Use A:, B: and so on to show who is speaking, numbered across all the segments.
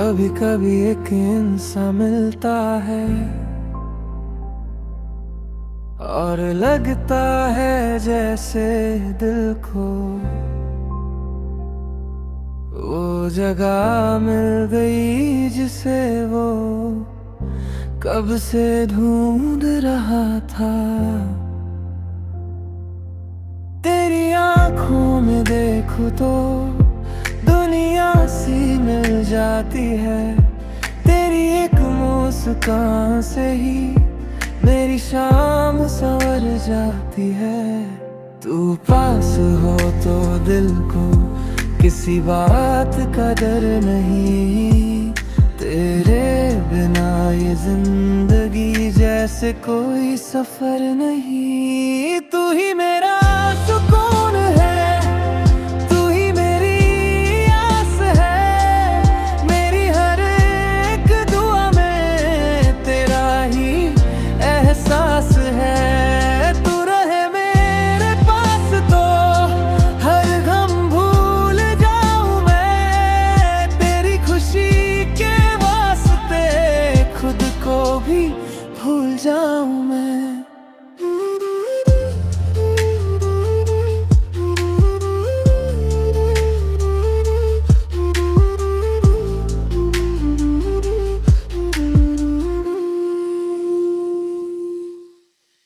A: कभी कभी एक इंसान मिलता है और लगता है जैसे दिल को वो जगह मिल गई जिसे वो कब से ढूंढ रहा था। तेरी आंखों में देखूं तो दुनिया सी मिल जाती है। तेरी एक मुस्कान से ही मेरी शाम संवर जाती है। तू पास हो तो दिल को किसी बात का डर नहीं। तेरे बिना ये जिंदगी जैसे कोई सफर नहीं। तू ही मेरा सुकून है, तू ही मेरी आस है। मेरी हर एक दुआ में तेरा ही एहसास है। तू रहे मेरे पास तो हर गम भूल जाऊं मैं। तेरी खुशी के वास्ते खुद को भी भूल जाऊं मैं।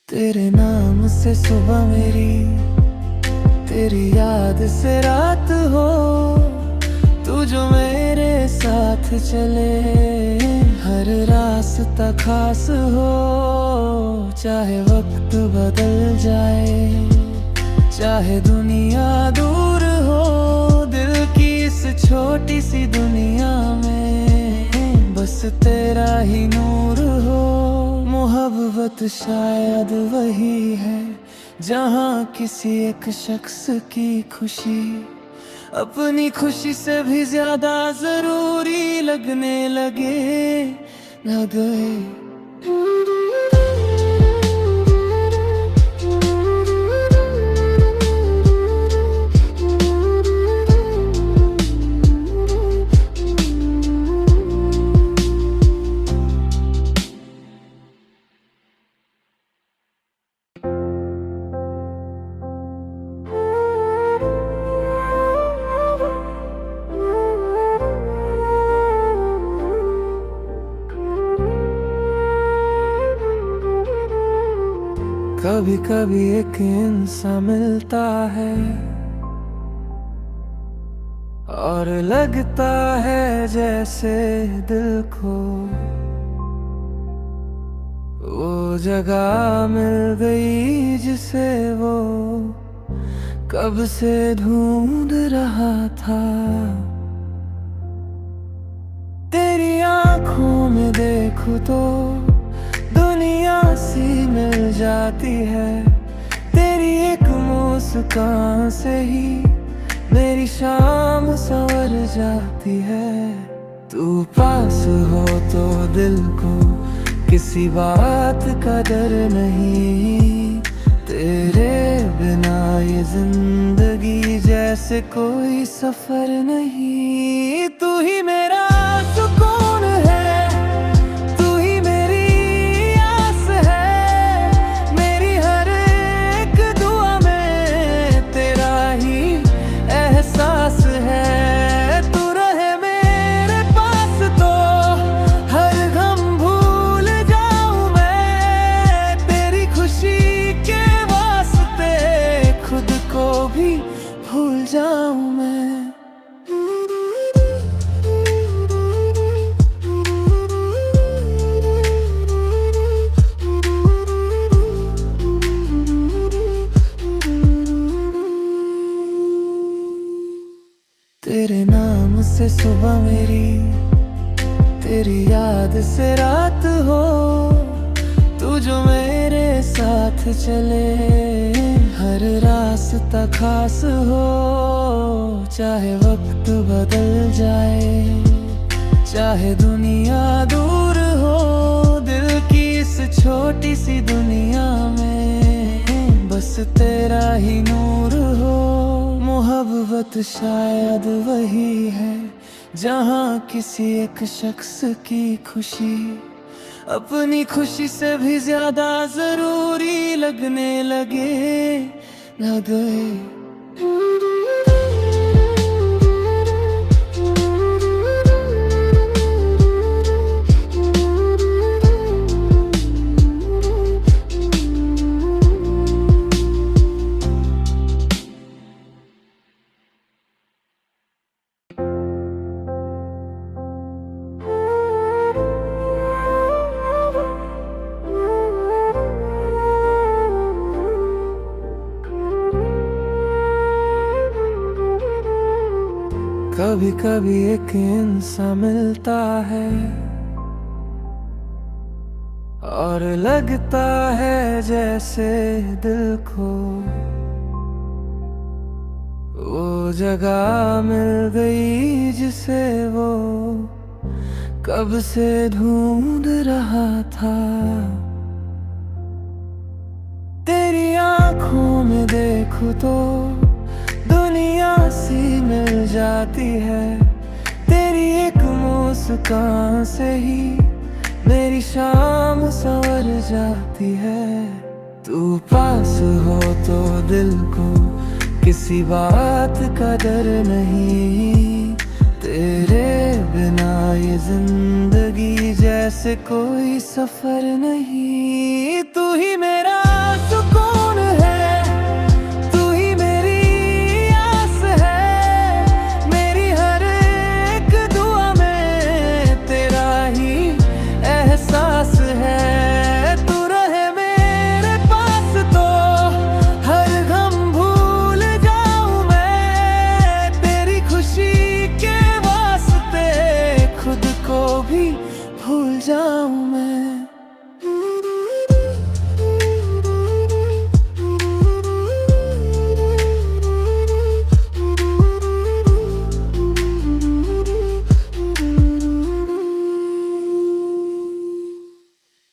A: तेरे नाम से सुबह मेरी, तेरी याद से रात हो। तू जो मेरे साथ चले हर रास्ता खास हो। चाहे वक्त बदल जाए, चाहे दुनिया दूर हो, दिल की इस छोटी सी दुनिया में बस तेरा ही नूर हो। मोहब्बत शायद वही है जहाँ किसी एक शख्स की खुशी अपनी खुशी से भी ज्यादा जरूरी लगने लगे। कभी कभी एक इंसान मिलता है और लगता है जैसे दिल को वो जगह मिल गई जिसे वो कब से ढूंढ रहा था। तेरी आंखों में देखूं तो दुनिया सी मिल जाती है। तेरी एक मुस्कान से ही मेरी शाम संवर जाती है। तू पास हो तो दिल को किसी बात का डर नहीं। तेरे बिना ये जिंदगी जैसे कोई सफर नहीं। तू ही मेरा सुकून है, तू ही मेरी आस है। मेरी हर एक दुआ में तेरा ही एहसास है। तू रहे मेरे पास तो हर गम भूल जाऊं मैं। तेरी खुशी के वास्ते खुद को भी भूल जाऊं मैं। तेरे नाम से सुबह मेरी, तेरी याद से रात हो। तू जो मेरे साथ चले हर रास्ता खास हो। चाहे वक्त बदल जाए, चाहे दुनिया दूर हो, दिल की इस छोटी सी दुनिया में बस तेरा ही नूर हो। मोहब्बत शायद वही है जहाँ किसी एक शख्स की खुशी अपनी खुशी से भी ज्यादा जरूरी लगने लगे न गए। कभी कभी एक इंसान मिलता है और लगता है जैसे दिल को वो जगह मिल गई जिसे वो कब से ढूंढ रहा था। तेरी आंखों में देखूं तो दुनिया सी मिल जाती है। तेरी एक मुस्कान से ही मेरी शाम संवर जाती है। तू पास हो तो दिल को किसी बात का डर नहीं। तेरे बिना ये जिंदगी जैसे कोई सफर नहीं। तू ही मेरा सुकून है, भूल जाऊं मैं।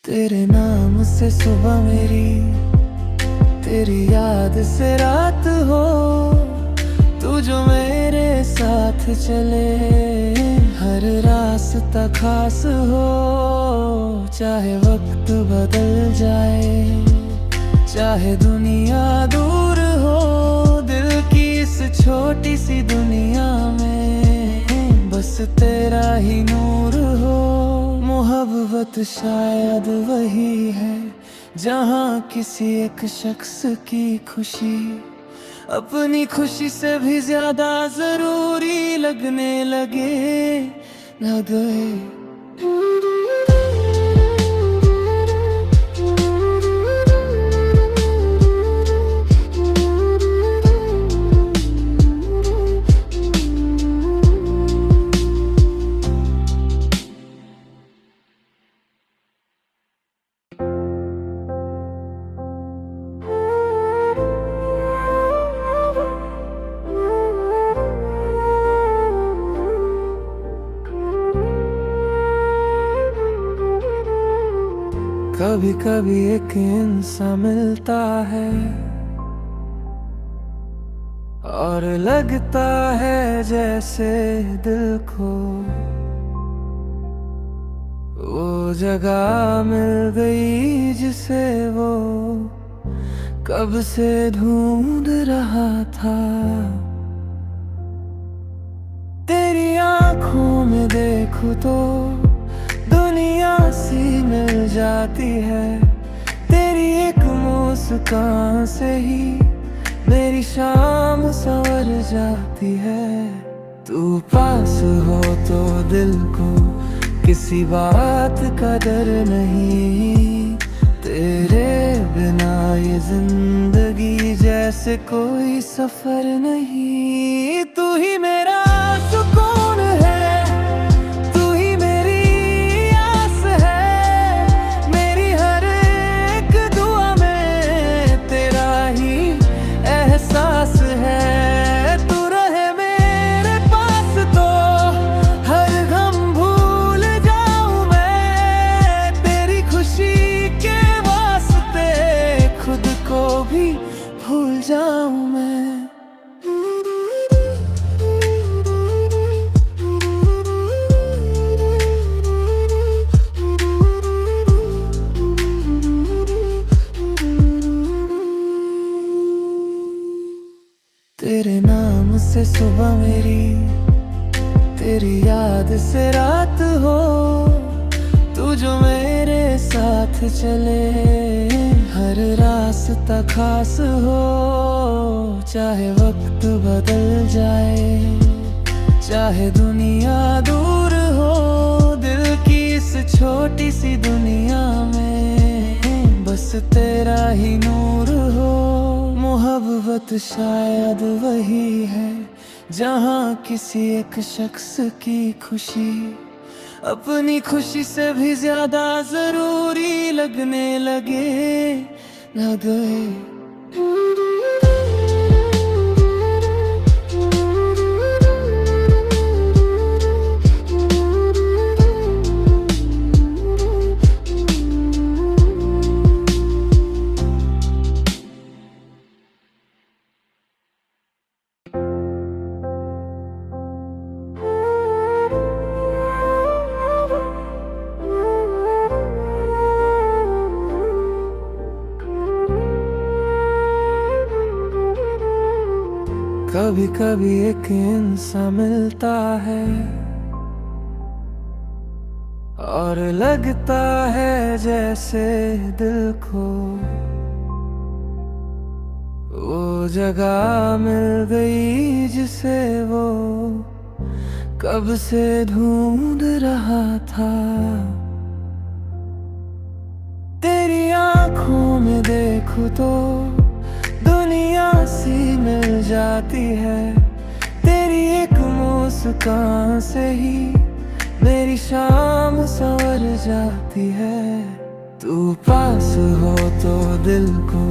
A: तेरे नाम से सुबह मेरी, तेरी याद से रात हो। तू जो मेरे साथ चले, हर रास्ता खास हो। चाहे वक्त बदल जाए, चाहे दुनिया दूर हो, दिल की इस छोटी सी दुनिया में बस तेरा ही नूर हो। मोहब्बत शायद वही है जहाँ किसी एक शख्स की खुशी अपनी खुशी से भी ज्यादा जरूरी लगने लगे न गए। कभी कभी एक इंसान मिलता है और लगता है जैसे दिल को वो जगह मिल गई जिसे वो कब से ढूंढ रहा था। तेरी आंखों में देखूं तो दुनिया सी मिल जाती है। तेरी एक मुस्कान से ही मेरी शाम संवर जाती है। तू पास हो तो दिल को किसी बात का डर नहीं। तेरे बिना ये जिंदगी जैसे कोई सफर नहीं। तू ही मेरा सुकून है, भूल जाऊं मैं। से रात हो, तू जो मेरे साथ चले, हर रास्ता खास हो। चाहे वक्त बदल जाए, चाहे दुनिया दूर हो, दिल की इस छोटी सी दुनिया में बस तेरा ही नूर हो। मोहब्बत शायद वही है जहाँ किसी एक शख्स की खुशी अपनी खुशी से भी ज्यादा जरूरी लगने लगे। कभी कभी एक इंसान मिलता है और लगता है जैसे दिल को वो जगह मिल गई जिसे वो कब से ढूंढ रहा था। तेरी आंखों में देखूं तो दुनिया सी मिल जाती है, तेरी एक मुस्कान से ही मेरी शाम संवर जाती है। तू पास हो तो दिल को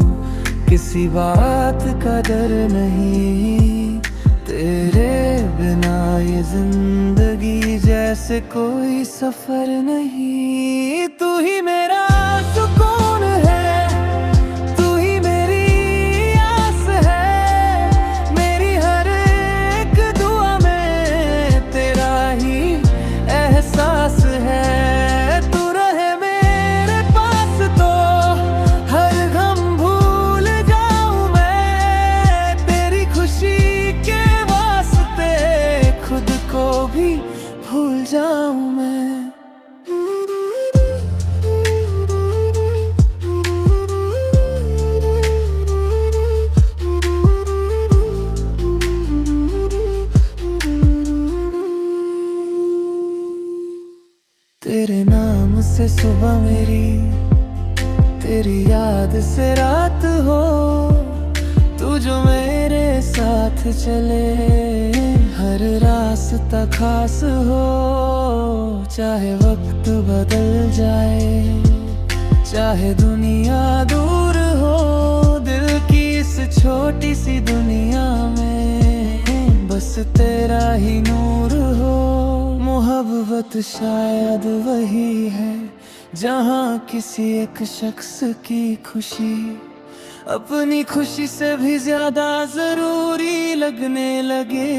A: किसी बात का डर नहीं, तेरे बिना ये जिंदगी जैसे कोई सफर नहीं। तू ही मेरा सुकून है, भूल जाऊं मैं। तेरे नाम से सुबह मेरी, तेरी याद से रात हो, तू जो मेरे साथ चले, हर रास्ता खास हो। चाहे वक्त बदल जाए, चाहे दुनिया दूर हो, दिल की इस छोटी सी दुनिया में बस तेरा ही नूर हो। मोहब्बत शायद वही है जहाँ किसी एक शख्स की खुशी अपनी खुशी से भी ज्यादा जरूरी लगने लगे।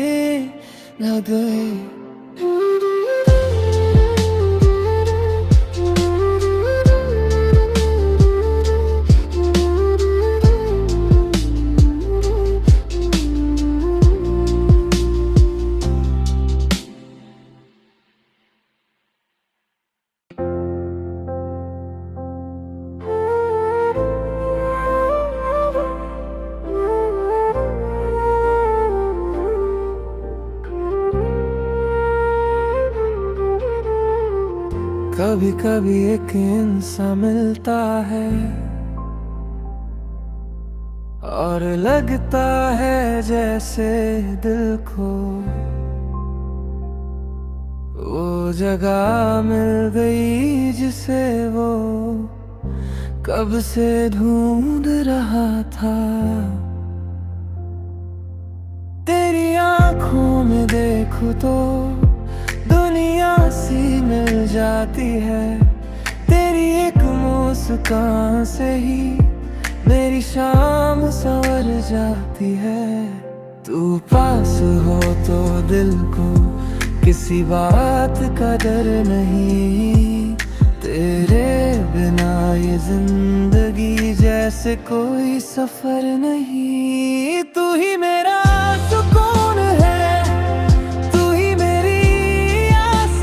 A: कभी कभी एक इंसान मिलता है और लगता है जैसे दिल को वो जगह मिल गई जिसे वो कब से ढूंढ रहा था। तेरी आंखों में देखूं तो दुनिया सी मिल जाती है, तेरी एक मुस्कान से ही मेरी शाम संवर जाती है। तू पास हो तो दिल को किसी बात का डर नहीं, तेरे बिना ये जिंदगी जैसे कोई सफर नहीं। तू ही मेरा सुकून है, तू ही मेरी आस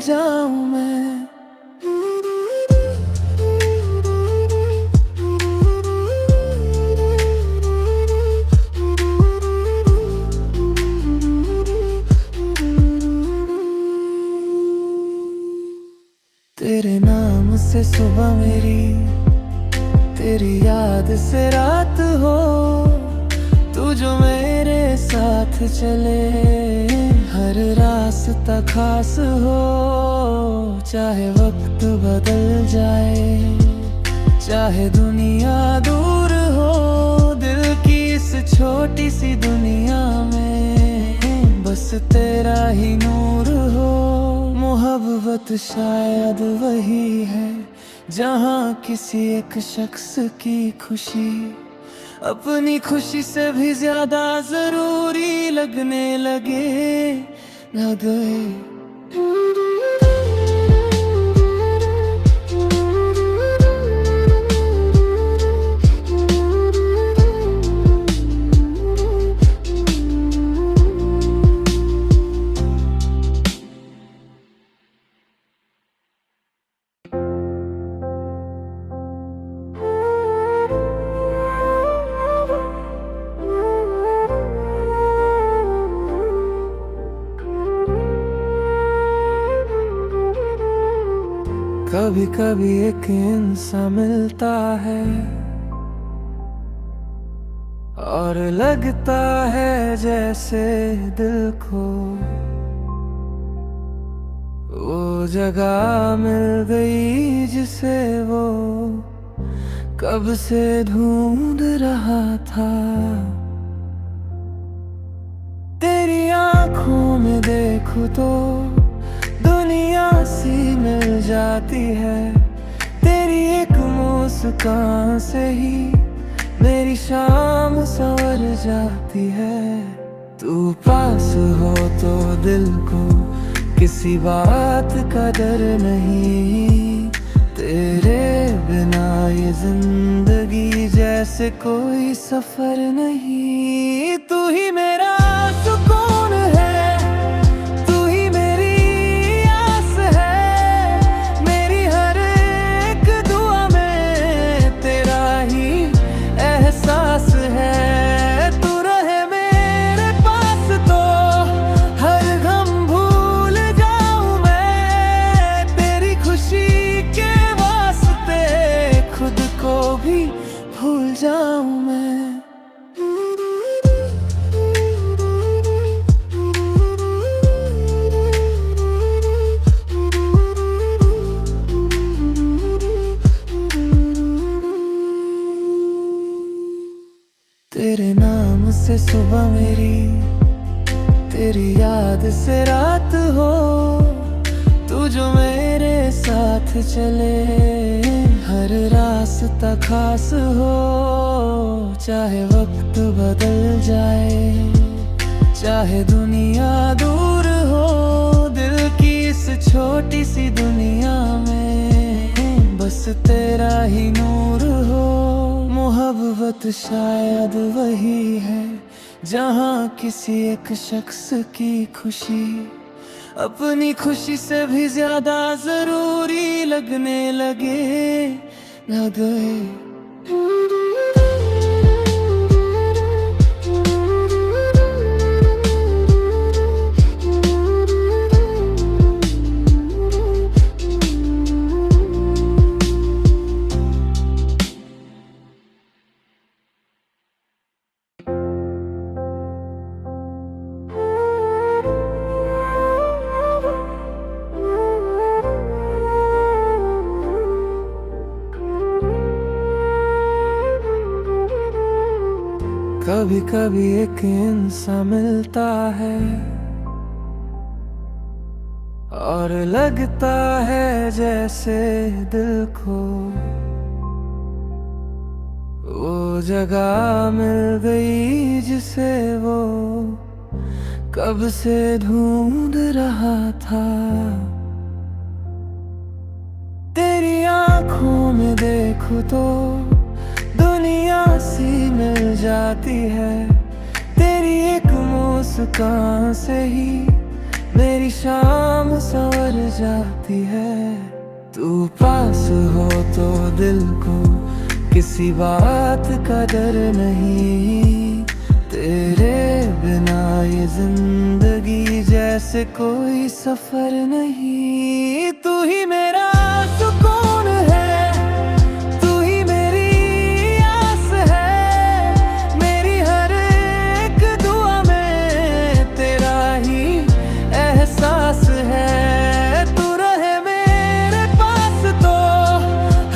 A: जाऊं मैं। तेरे नाम से सुबह मेरी, तेरी याद से रात हो, तू जो मेरे साथ चले, हर रास्ता खास हो। चाहे वक्त बदल जाए, चाहे दुनिया दूर हो, दिल की इस छोटी सी दुनिया में बस तेरा ही नूर हो। मोहब्बत शायद वही है जहाँ किसी एक शख्स की खुशी अपनी खुशी से भी ज्यादा जरूरी लगने लगे। कभी कभी एक इंसान मिलता है और लगता है जैसे दिल को वो जगह मिल गई जिसे वो कब से ढूंढ रहा था। तेरी आंखों में देखूं तो दुनिया सी मिल जाती है, तेरी एक मुस्कान से ही मेरी शाम संवर जाती है। तू पास हो तो दिल को किसी बात का डर नहीं, तेरे बिना ये जिंदगी जैसे कोई सफर नहीं। तू ही मेरा सुकून है, भूल जाऊं मैं। तेरे नाम से सुबह मेरी, तेरी याद से रात हो, तू जो मेरे साथ चले, हर रास्ता खास हो। चाहे वक्त बदल जाए, चाहे दुनिया दूर हो, दिल की इस छोटी सी दुनिया में बस तेरा ही नूर हो। मोहब्बत शायद वही है जहाँ किसी एक शख्स की खुशी अपनी खुशी से भी ज्यादा जरूरी लगने लगे। कभी कभी एक इंसान मिलता है और लगता है जैसे दिल को वो जगह मिल गई जिसे वो कब से ढूंढ रहा था। तेरी आंखों में देखूं तो दुनिया सी मिल जाती है, तेरी एक मुस्कान से ही मेरी शाम संवर जाती है। तू पास हो तो दिल को किसी बात का डर नहीं। तेरे बिना ये जिंदगी जैसे कोई सफर नहीं। तू ही मेरा सुकून है, तू ही मेरी आस है। मेरी हर एक दुआ में तेरा ही एहसास है। तू रहे मेरे पास तो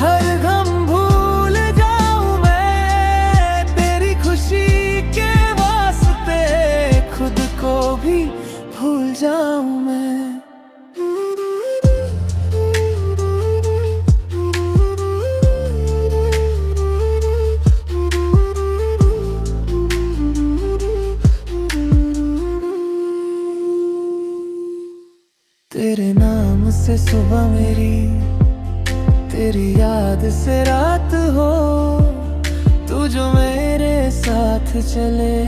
A: हर गम भूल जाऊं मैं। तेरी खुशी के वास्ते खुद को भी भूल जाऊं मैं। तेरे नाम से सुबह मेरी, तेरी याद से रात हो। तू जो मेरे साथ चले,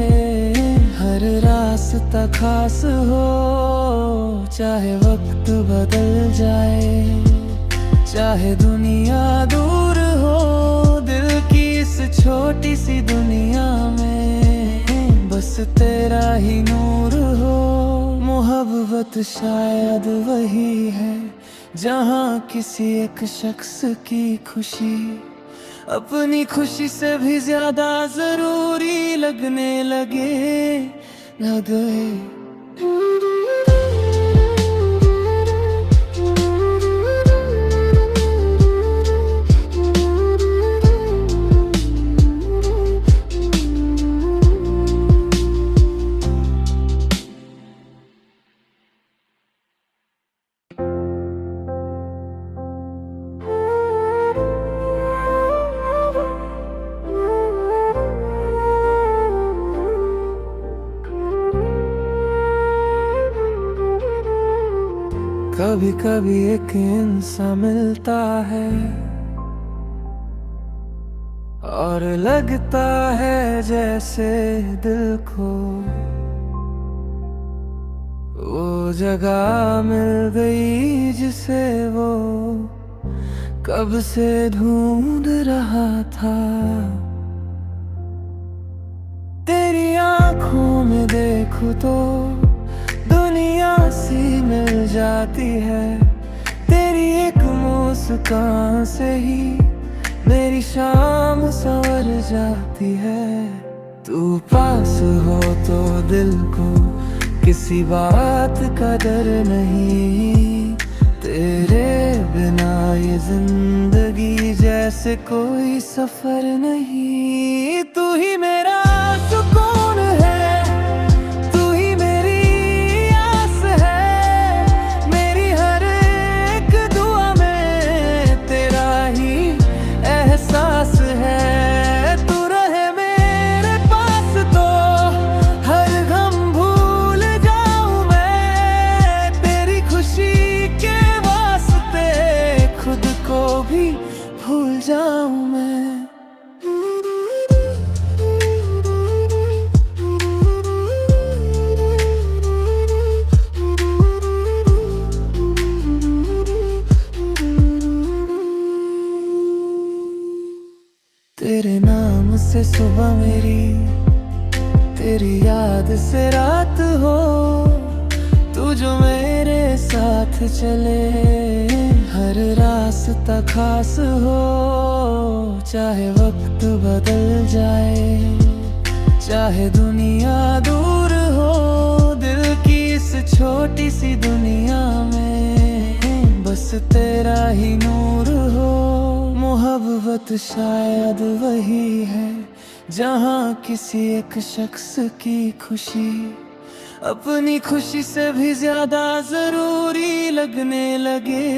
A: हर रास्ता खास हो। चाहे वक्त बदल जाए, चाहे दुनिया दूर हो, दिल की इस छोटी सी दुनिया में बस तेरा ही नूर हो। मोहब्बत शायद वही है जहाँ किसी एक शख्स की खुशी अपनी खुशी से भी ज्यादा जरूरी लगने लगे। कभी कभी एक इंसान मिलता है और लगता है जैसे दिल को वो जगह मिल गई जिसे वो कब से ढूंढ रहा था। तेरी आंखों में देखूं तो दुनिया सी मिल जाती है। तेरी एक मुस्कान से ही मेरी शाम संवर जाती है। तू पास हो तो दिल को किसी बात का डर नहीं। तेरे बिना ये जिंदगी जैसे कोई सफर नहीं। तू ही मेरा सुकून है, तू ही मेरी आस है। मेरी हर एक दुआ में तेरा ही एहसास है। तू रहे मेरे पास तो हर गम भूल जाऊं मैं। तेरी खुशी के वास्ते खुद को भी भूल जाऊं मैं। तेरे नाम से सुबह मेरी, तेरी याद से रात हो। तू जो मेरे साथ चले, हर रास्ता खास हो। चाहे वक्त बदल जाए, चाहे दुनिया दूर हो, दिल की इस छोटी सी दुनिया में बस तेरा ही नूर हो। मोहब्बत शायद वही है जहाँ किसी एक शख्स की खुशी अपनी खुशी से भी ज्यादा जरूरी लगने लगे।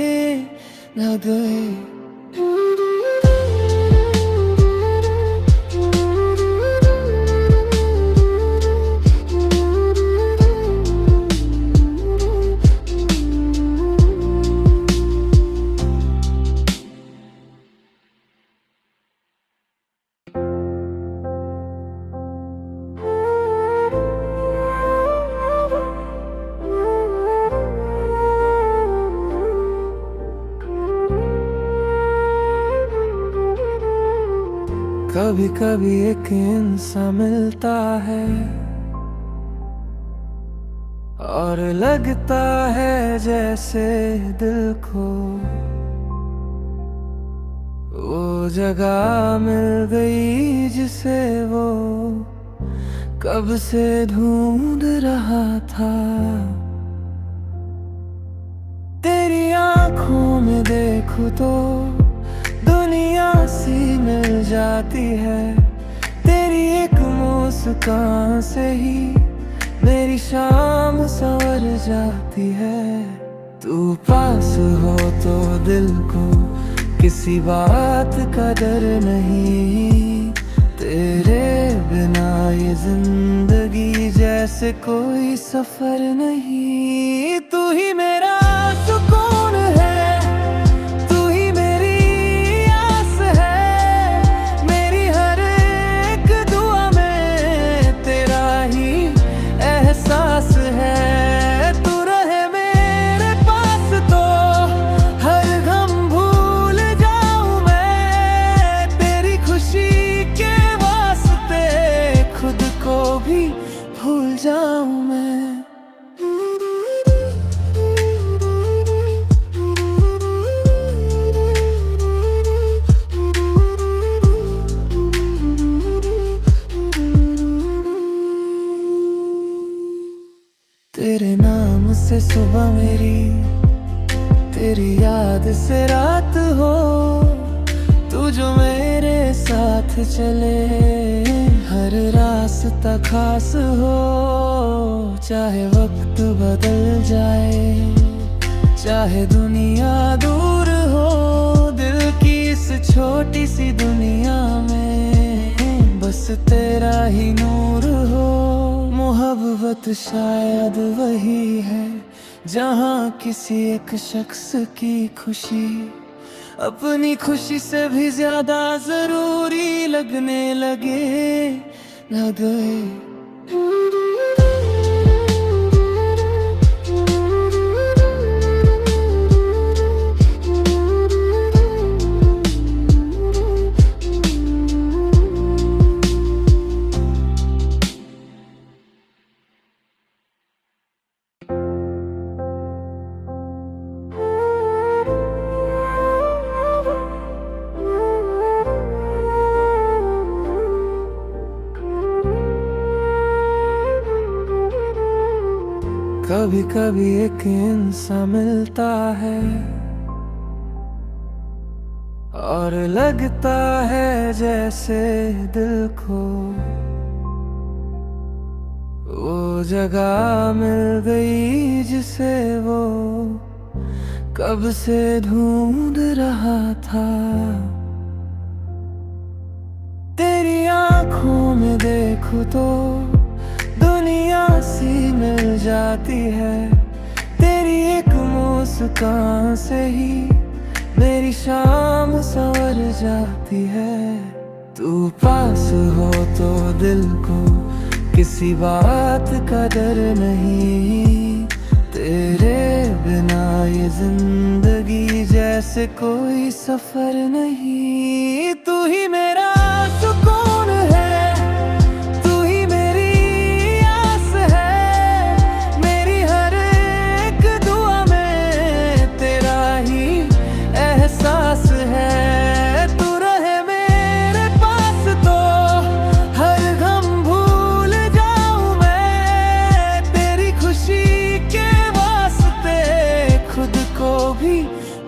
A: कभी कभी एक इंसान मिलता है और लगता है जैसे दिल को वो जगह मिल गई जिसे वो कब से ढूंढ रहा था। तेरी आंखों में देखूं तो दुनिया सी मिल जाती है। तेरी एक मुस्कान से ही मेरी शाम संवर जाती है। तू पास हो तो दिल को किसी बात का डर नहीं। तेरे बिना ये जिंदगी जैसे कोई सफर नहीं। तू ही मेरा सुकून है, तू ही मेरी आस है। मेरी हर एक दुआ में तेरा ही एहसास है। तू रहे मेरे पास तो हर गम भूल जाऊं मैं। तेरी खुशी के वास्ते खुद को भी भूल जाऊं मैं। तेरे नाम से सुबह मेरी, तेरी याद से रात हो। तू जो मेरे साथ चले हर रास्ता खास हो। चाहे वक्त बदल जाए, चाहे दुनिया दूर हो, दिल की इस छोटी सी दुनिया में बस तेरा ही नूर हो। मोहब्बत शायद वही है जहाँ किसी एक शख्स की खुशी अपनी खुशी से भी ज्यादा जरूरी लगने लगे। कभी कभी एक इंसान मिलता है और लगता है जैसे दिल को वो जगह मिल गई जिसे वो कब से ढूंढ रहा था। तेरी आंखों में देखूं तो दुनिया सी मिल जाती है। तेरी एक मुस्कान से ही मेरी शाम संवर जाती है। तू पास हो तो दिल को किसी बात का डर नहीं। तेरे बिना ये जिंदगी जैसे कोई सफर नहीं। तू ही मेरा सुकून है,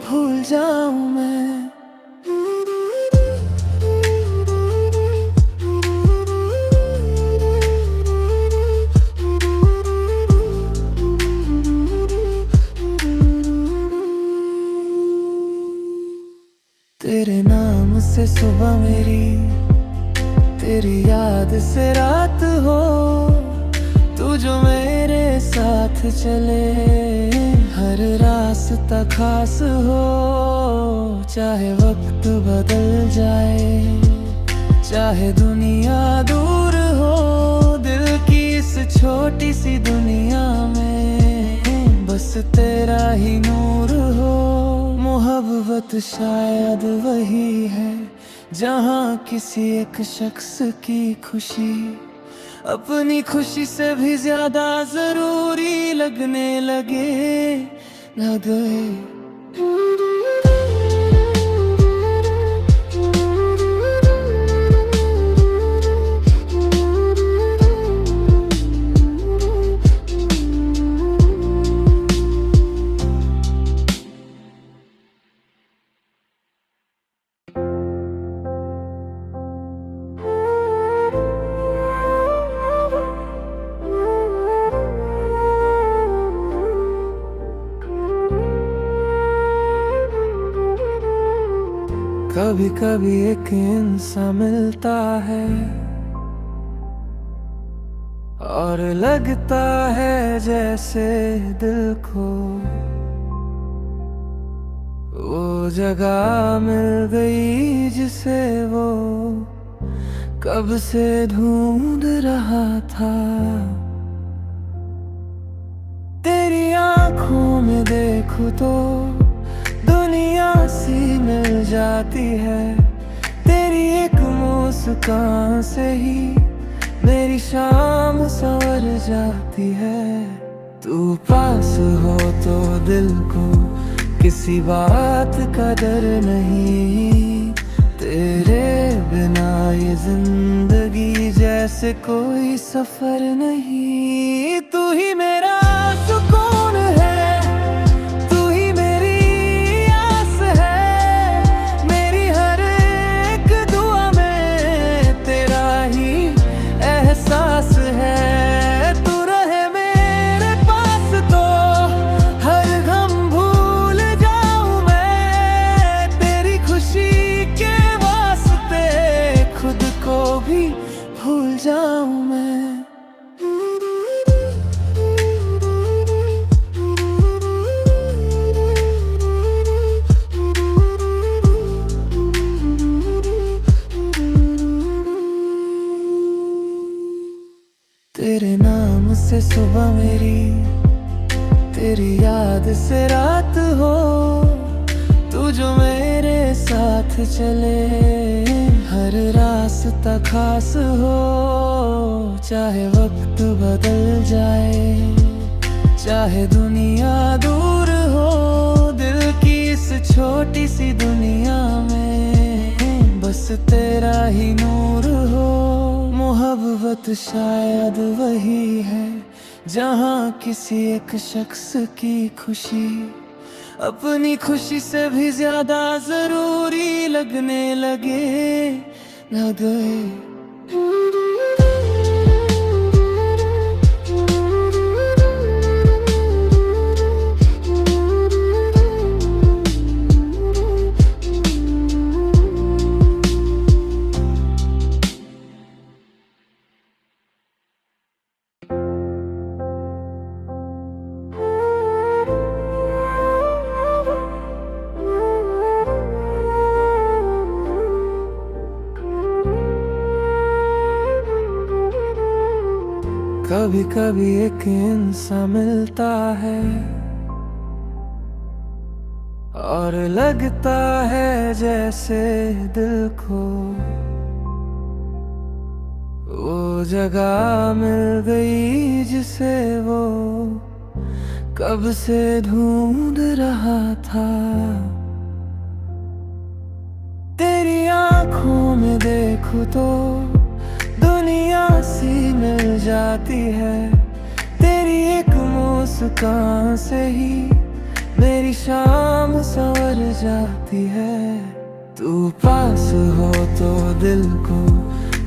A: भूल जाऊं मैं। तेरे नाम से सुबह मेरी, तेरी याद से रात हो। तू जो मेरे साथ चले हर रास्ता खास हो। चाहे वक्त बदल जाए, चाहे दुनिया दूर हो, दिल की इस छोटी सी दुनिया में बस तेरा ही नूर हो। मोहब्बत शायद वही है जहाँ किसी एक शख्स की खुशी अपनी खुशी से भी ज्यादा जरूरी लगने लगे। कभी कभी एक इंसान मिलता है और लगता है जैसे दिल को वो जगह मिल गई जिसे वो कब से ढूंढ रहा था। तेरी आंखों में देखूं तो दुनिया सी मिल जाती है। तेरी एक मुस्कान से ही मेरी शाम संवर जाती है। तू पास हो तो दिल को किसी बात का डर नहीं। तेरे बिना ये जिंदगी जैसे कोई सफर नहीं। तू ही मेरा सुकून है, भूल जाऊं मैं। तेरे नाम से सुबह मेरी, तेरी याद से रात हो। तू जो मेरे साथ चले, हर रास्ता खास हो। चाहे वक्त बदल जाए, चाहे दुनिया दूर हो, दिल की इस छोटी सी दुनिया में बस तेरा ही नूर हो। मोहब्बत शायद वही है जहाँ किसी एक शख्स की खुशी अपनी खुशी से भी ज्यादा जरूरी लगने लगे। कभी कभी एक इंसान मिलता है और लगता है जैसे दिल को वो जगह मिल गई जिसे वो कब से ढूंढ रहा था। तेरी आंखों में देखूं तो दुनिया सी मिल जाती है। तेरी एक मुस्कान से ही मेरी शाम संवर जाती है। तू पास हो तो दिल को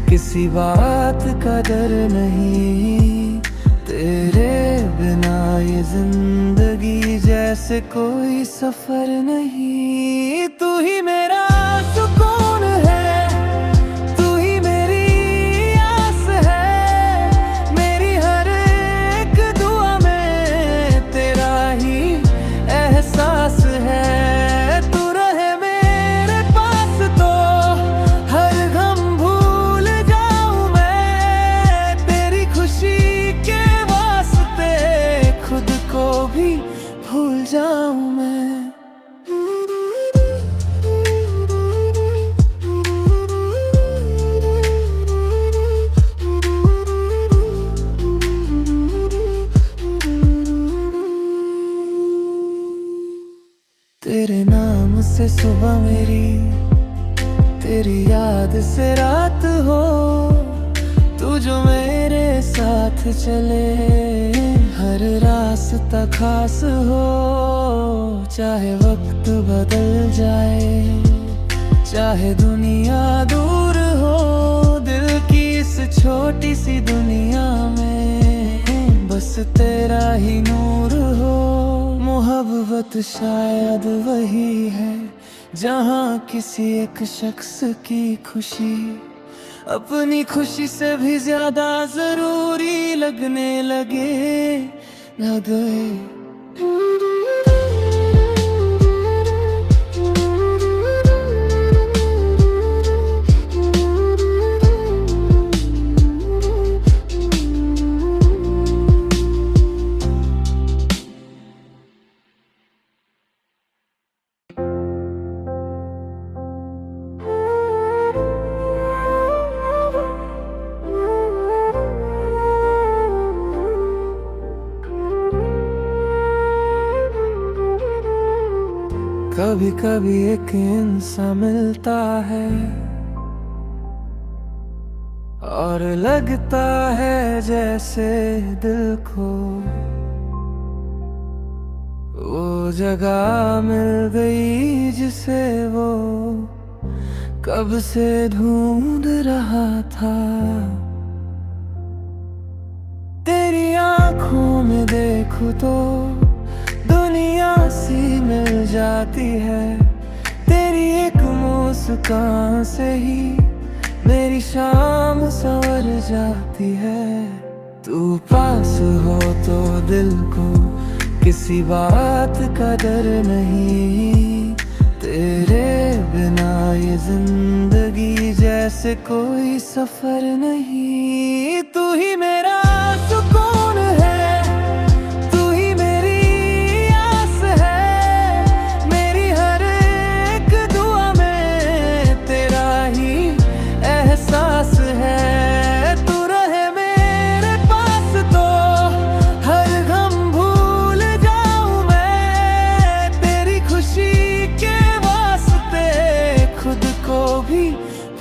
A: किसी बात का डर नहीं। तेरे बिना ये जिंदगी जैसे कोई सफर नहीं। तू ही मेरा सुकून है, भूल जाऊं मैं। तेरे नाम से सुबह मेरी, तेरी याद से रात हो। तू जो मेरे साथ चले, हर रास्ता खास हो। चाहे वक्त बदल जाए, चाहे दुनिया दूर हो, दिल की इस छोटी सी दुनिया में बस तेरा ही नूर हो। मोहब्बत शायद वही है जहाँ किसी एक शख्स की खुशी अपनी खुशी से भी ज्यादा जरूरी लगने लगे। कभी कभी एक इंसान मिलता है और लगता है जैसे दिल को वो जगह मिल गई जिसे वो कब से ढूंढ रहा था। तेरी आंखों में देखूं तो दुनिया सी मिल जाती है। तेरी एक मुस्कान से ही मेरी शाम संवर जाती है। तू पास हो तो दिल को किसी बात का डर नहीं। तेरे बिना ये जिंदगी जैसे कोई सफर नहीं। तू ही मेरा सुकून है,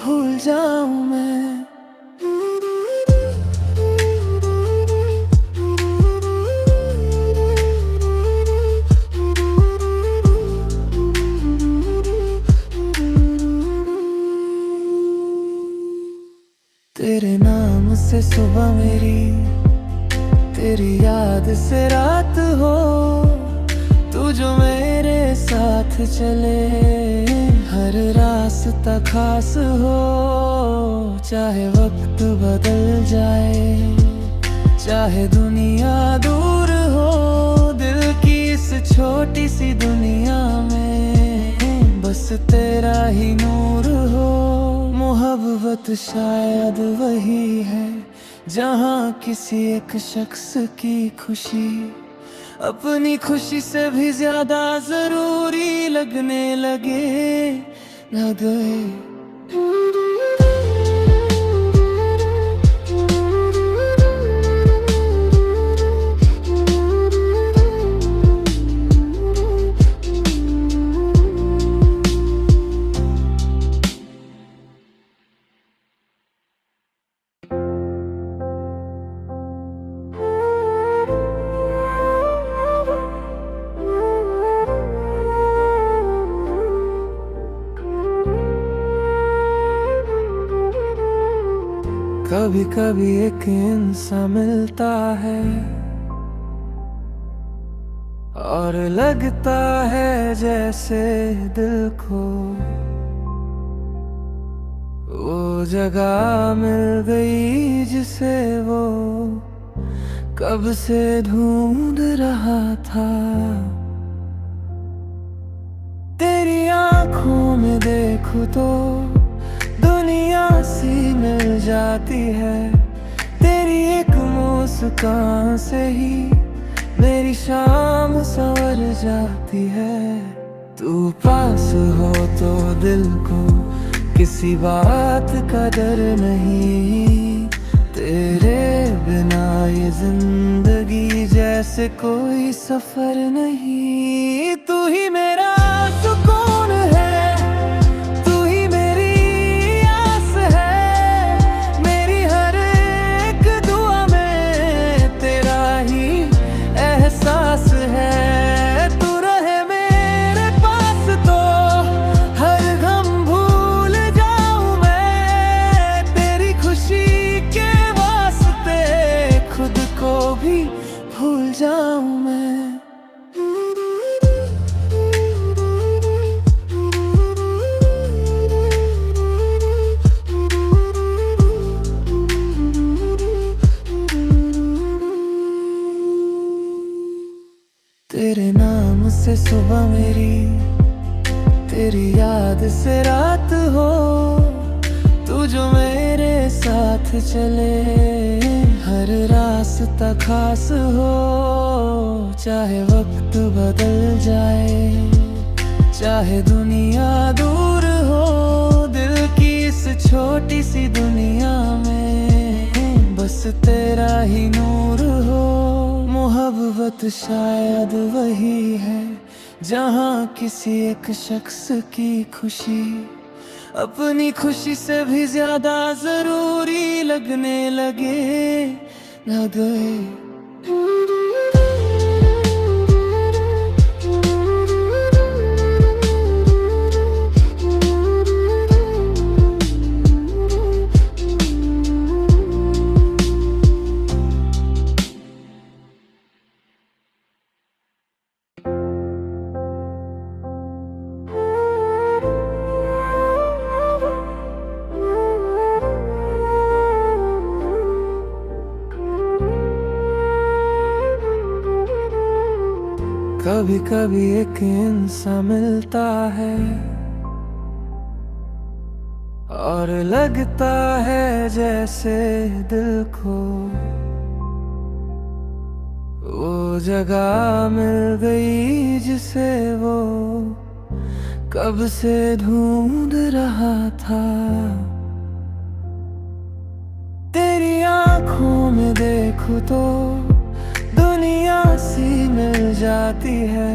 A: भूल जाऊं मैं। तेरे नाम से सुबह मेरी, तेरी याद से रात हो। तू जो मेरे साथ चले, हर रास्ता खास हो। चाहे वक्त बदल जाए, चाहे दुनिया दूर हो, दिल की इस छोटी सी दुनिया में बस तेरा ही नूर हो। मोहब्बत शायद वही है जहाँ किसी एक शख्स की खुशी अपनी खुशी से भी ज्यादा जरूरी लगने लगे। कभी कभी एक इंसान मिलता है और लगता है जैसे दिल को वो जगह मिल गई जिसे वो कब से ढूंढ रहा था। तेरी आंखों में देखूं तो दुनिया सी मिल जाती है। तेरी एक मुस्कान से ही मेरी शाम संवर जाती है। तू पास हो तो दिल को किसी बात का डर नहीं। तेरे बिना ये जिंदगी जैसे कोई सफर नहीं। तू ही मेरा सुकून है, तू ही मेरी आस है। मेरी हर एक दुआ में तेरा ही एहसास है। तू रहे मेरे पास तो हर गम भूल जाऊं मैं। तेरी खुशी के वास्ते खुद को भी भूल जाऊं मैं। तेरे नाम से सुबह मेरी, तेरी याद से रात हो। तू जो मेरे साथ चले, हर रास्ता खास हो। चाहे वक्त बदल जाए, चाहे दुनिया दूर हो, दिल की इस छोटी सी दुनिया में बस तेरा ही नूर हो। मोहब्बत शायद वही है जहाँ किसी एक शख्स की खुशी अपनी खुशी से भी ज्यादा जरूरी लगने लगे। कभी कभी एक इंसान मिलता है और लगता है जैसे दिल को वो जगह मिल गई जिसे वो कब से ढूंढ रहा था। तेरी आंखों में देखूं तो दुनिया सी मिल जाती है।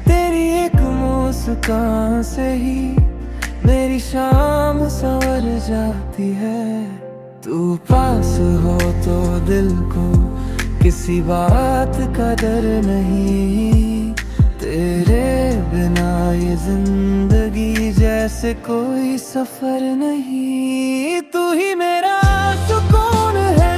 A: तेरी एक मुस्कान से ही मेरी शाम संवर जाती है। तू पास हो तो दिल को किसी बात का डर नहीं। तेरे बिना ये जिंदगी जैसे कोई सफर नहीं। तू ही मेरा सुकून है,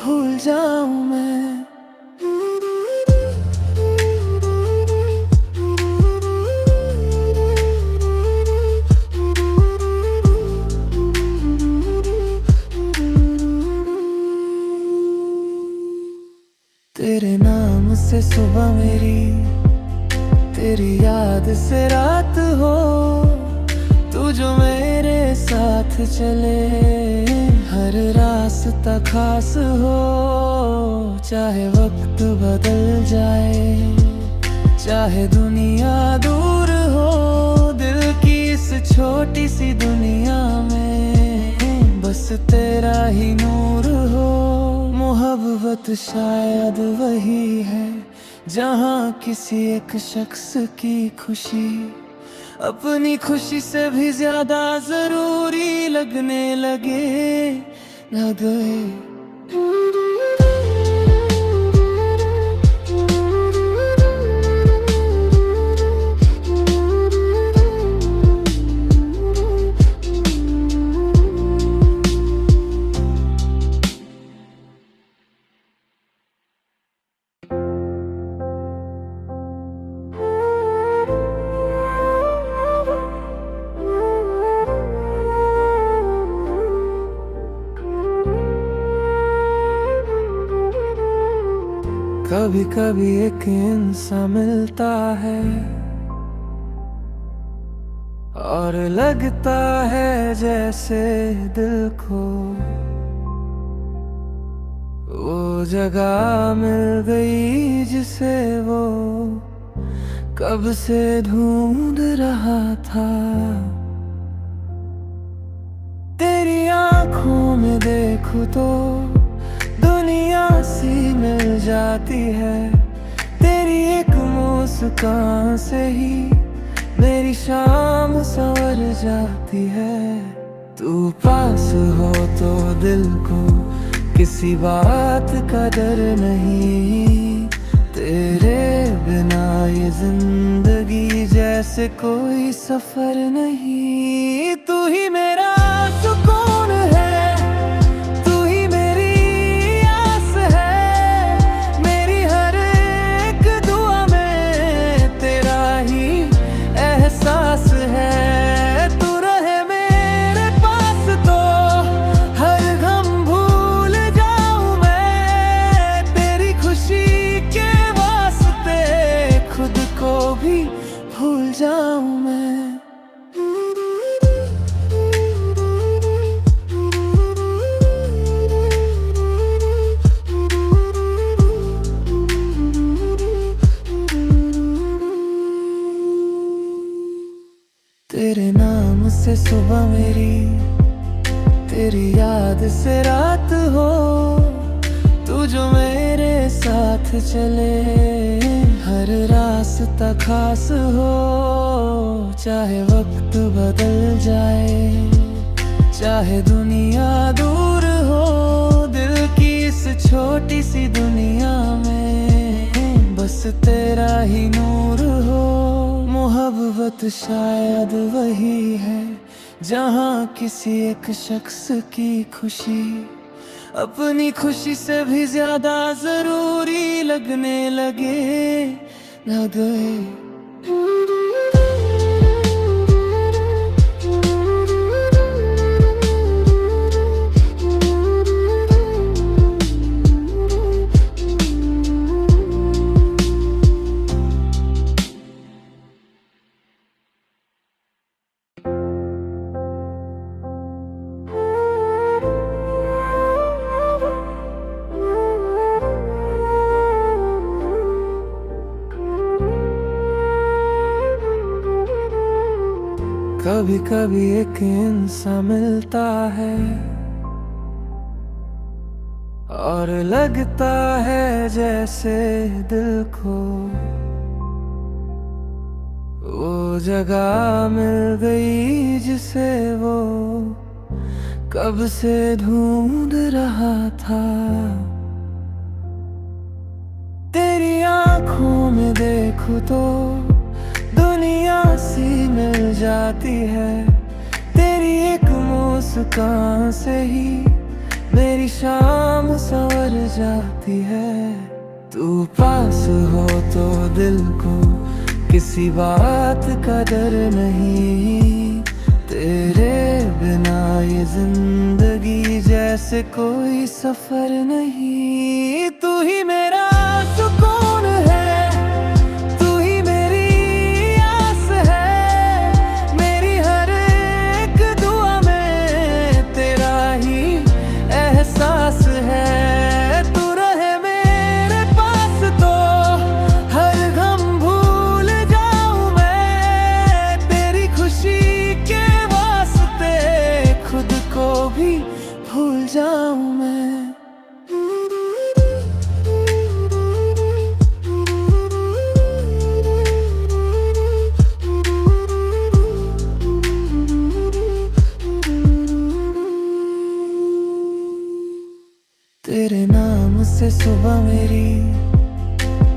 A: भूल जाऊं मैं। तेरे नाम से सुबह मेरी, तेरी याद से रात हो। तू जो मेरे साथ चले, हर रास्ता खास हो। चाहे वक्त बदल जाए, चाहे दुनिया दूर हो, दिल की इस छोटी सी दुनिया में बस तेरा ही नूर हो। मोहब्बत शायद वही है जहाँ किसी एक शख्स की खुशी अपनी खुशी से भी ज्यादा जरूरी लगने लगे। कभी कभी एक इंसान मिलता है और लगता है जैसे दिल को वो जगह मिल गई जिसे वो कब से ढूंढ रहा था। तेरी आंखों में देखूं तो दुनिया सी मिल जाती है। तेरी एक मुस्कान से ही मेरी शाम संवर जाती है। तू पास हो तो दिल को किसी बात का डर नहीं। तेरे बिना ये जिंदगी जैसे कोई सफर नहीं। तू ही मेरा सुकून है, तू ही मेरी आस है। मेरी हर एक दुआ में तेरा ही एहसास है। तू रहे मेरे पास तो हर गम भूल जाऊं मैं। तेरी खुशी के वास्ते खुद को भी भूल जाऊं मैं। तेरे नाम से सुबह मेरी, तेरी याद से रात हो। तू जो मेरे साथ चले हर रास्ता खास हो। चाहे वक्त बदल जाए, चाहे दुनिया दूर हो, दिल की इस छोटी सी दुनिया में बस तेरा ही नूर हो। मोहब्बत शायद वही है जहाँ किसी एक शख्स की खुशी अपनी खुशी से भी ज्यादा जरूरी लगने लगे। कभी कभी एक इंसान मिलता है और लगता है जैसे दिल को वो जगह मिल गई जिसे वो कब से ढूंढ रहा था। तेरी आंखों में देखूं तो दुनिया सी मिल जाती है। तेरी एक मुस्कान से ही मेरी शाम संवर जाती है। तू पास हो तो दिल को किसी बात का डर नहीं। तेरे बिना ये जिंदगी जैसे कोई सफर नहीं। तू ही मेरा सुकून है, तू ही मेरी आस है। मेरी हर एक दुआ में तेरा ही एहसास है। तू रहे मेरे पास तो हर गम भूल जाऊं मैं। तेरी खुशी के वास्ते खुद को भी भूल जाऊं मैं। तेरे नाम से सुबह मेरी,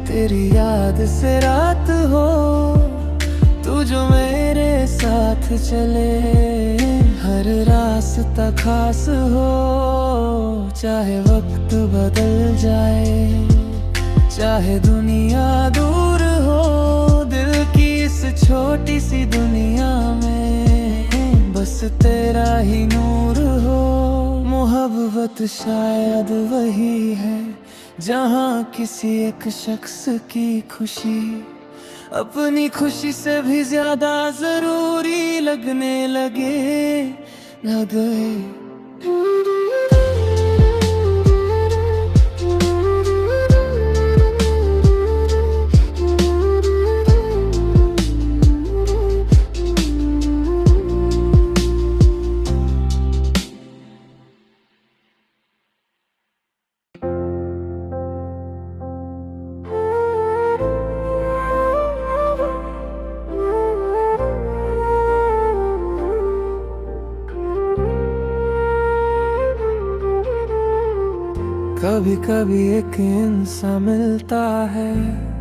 A: तेरी याद से रात हो। तू जो मेरे साथ चले हर रास्ता खास हो। चाहे वक्त बदल जाए, चाहे दुनिया दूर हो, दिल की इस छोटी सी दुनिया में बस तेरा ही नूर हो। मोहब्बत शायद वही है जहाँ किसी एक शख्स की खुशी अपनी खुशी से भी ज्यादा जरूरी लगने लगे। कभी कभी एक इंसान मिलता है